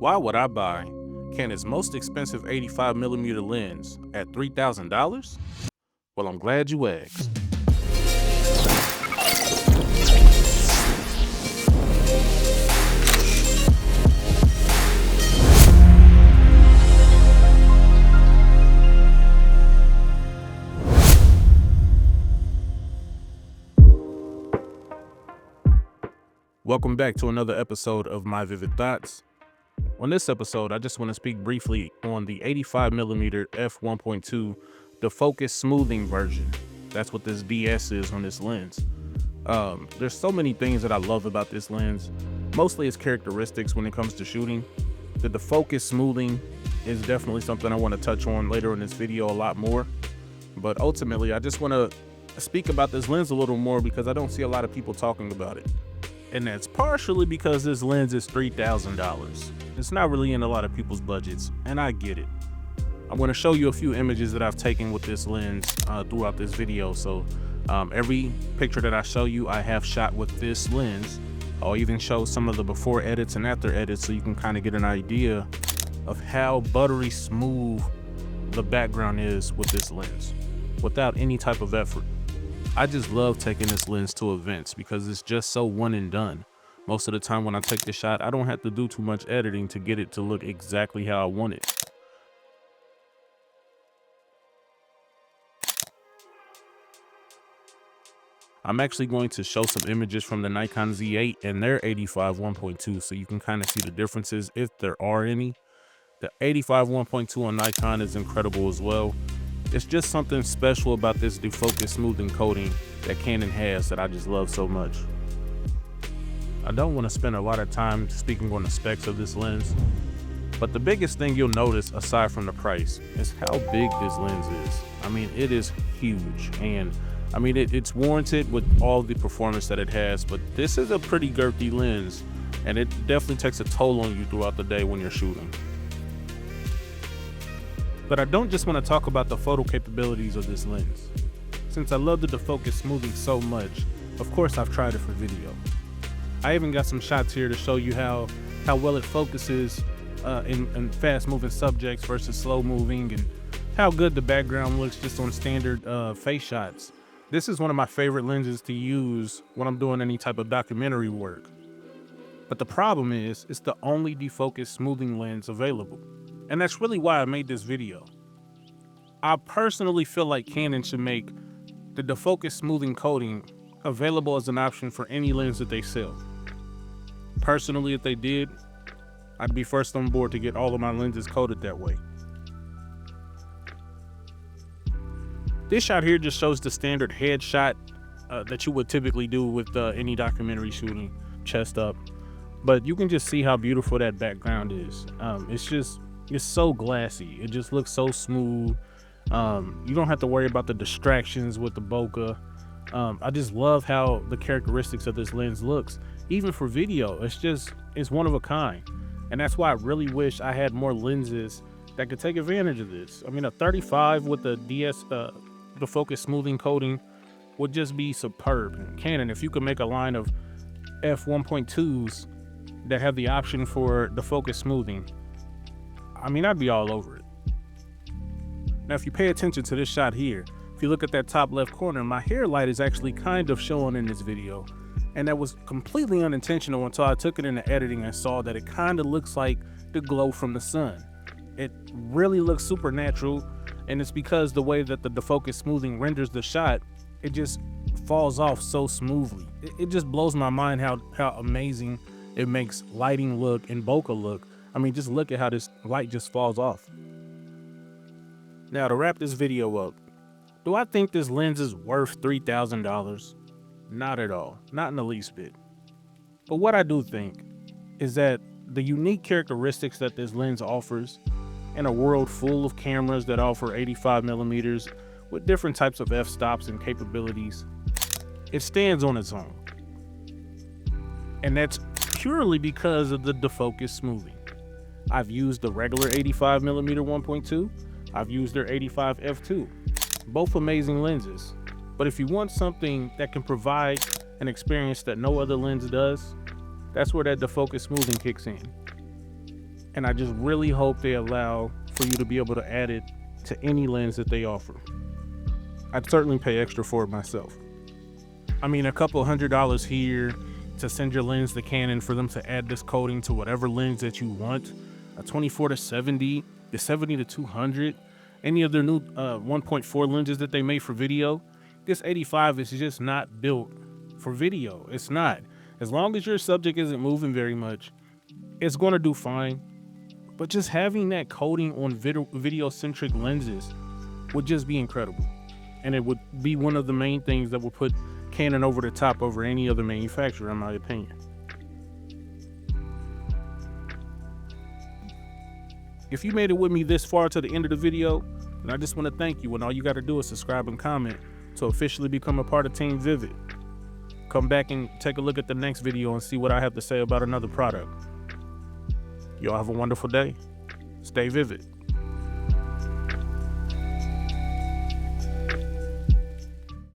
Why would I buy Canon's most expensive 85mm lens at $3,000? Well, I'm glad you asked. Welcome back to another episode of My Vivid Thoughts. On this episode, I just want to speak briefly on the 85mm f1.2 defocus smoothing version. That's what this DS is on this lens. There's so many things that I love about this lens, mostly its characteristics when it comes to shooting. The defocus smoothing is definitely something I want to touch on later in this video a lot more. But ultimately, I just want to speak about this lens a little more because I don't see a lot of people talking about it. And that's partially because this lens is $3,000. It's not really in a lot of people's budgets, and I get it. I'm going to show you a few images that I've taken with this lens throughout this video. So every picture that I show you, I have shot with this lens. I'll even show some of the before edits and after edits so you can kind of get an idea of how buttery smooth the background is with this lens without any type of effort. I just love taking this lens to events because it's just so one and done. Most of the time when I take the shot, I don't have to do too much editing to get it to look exactly how I want it. I'm actually going to show some images from the Nikon Z8 and their 85 1.2 so you can kind of see the differences if there are any. The 85 1.2 on Nikon is incredible as well. It's just something special about this defocus smoothing coating that Canon has that I just love so much. I don't want to spend a lot of time speaking on the specs of this lens, but the biggest thing you'll notice aside from the price is how big this lens is. I mean, it is huge, and I mean, it's warranted with all the performance that it has, but this is a pretty girthy lens, and it definitely takes a toll on you throughout the day when you're shooting. But I don't just want to talk about the photo capabilities of this lens. Since I love the defocus smoothing so much, of course I've tried it for video. I even got some shots here to show you how well it focuses in fast moving subjects versus slow moving, and how good the background looks just on standard face shots. This is one of my favorite lenses to use when I'm doing any type of documentary work. But the problem is, it's the only defocus smoothing lens available. And that's really why I made this video. I personally feel like Canon should make the defocus smoothing coating available as an option for any lens that they sell. Personally, if they did, I'd be first on board to get all of my lenses coated that way. This shot here just shows the standard headshot that you would typically do with any documentary shooting, chest up. But you can just see how beautiful that background is. It's so glassy. It just looks so smooth. You don't have to worry about the distractions with the bokeh. I just love how the characteristics of this lens looks. Even for video, it's one of a kind. And that's why I really wish I had more lenses that could take advantage of this. I mean, a 35 with the DS, the focus smoothing coating would just be superb. And Canon, if you could make a line of f1.2s that have the option for the focus smoothing, I mean, I'd be all over it. Now, if you pay attention to this shot here, if you look at that top left corner, my hair light is actually kind of showing in this video. And that was completely unintentional until I took it into editing and saw that it kind of looks like the glow from the sun. It really looks supernatural, and it's because the way that the defocus smoothing renders the shot, it just falls off so smoothly. It just blows my mind how amazing it makes lighting look and bokeh look. I mean, just look at how this light just falls off. Now, to wrap this video up, do I think this lens is worth $3,000? Not at all, not in the least bit. But what I do think is that the unique characteristics that this lens offers in a world full of cameras that offer 85mm with different types of f-stops and capabilities, it stands on its own. And that's purely because of the defocus smoothing. I've used the regular 85mm 1.2. I've used their 85 f2. Both amazing lenses. But if you want something that can provide an experience that no other lens does, that's where that defocus smoothing kicks in. And I just really hope they allow for you to be able to add it to any lens that they offer. I'd certainly pay extra for it myself. I mean, a couple $100 here to send your lens to Canon for them to add this coating to whatever lens that you want. A 24 to 70, the 70 to 200, any of their new 1.4 lenses that they made for video. This 85 is just not built for video. It's not. As long as your subject isn't moving very much, it's going to do fine. But just having that coating on video-centric lenses would just be incredible. And it would be one of the main things that will put Canon over the top over any other manufacturer, in my opinion. If you made it with me this far to the end of the video, then I just want to thank you, and all you got to do is subscribe and comment to officially become a part of Team Vivid. Come back and take a look at the next video and see what I have to say about another product. Y'all have a wonderful day. Stay vivid.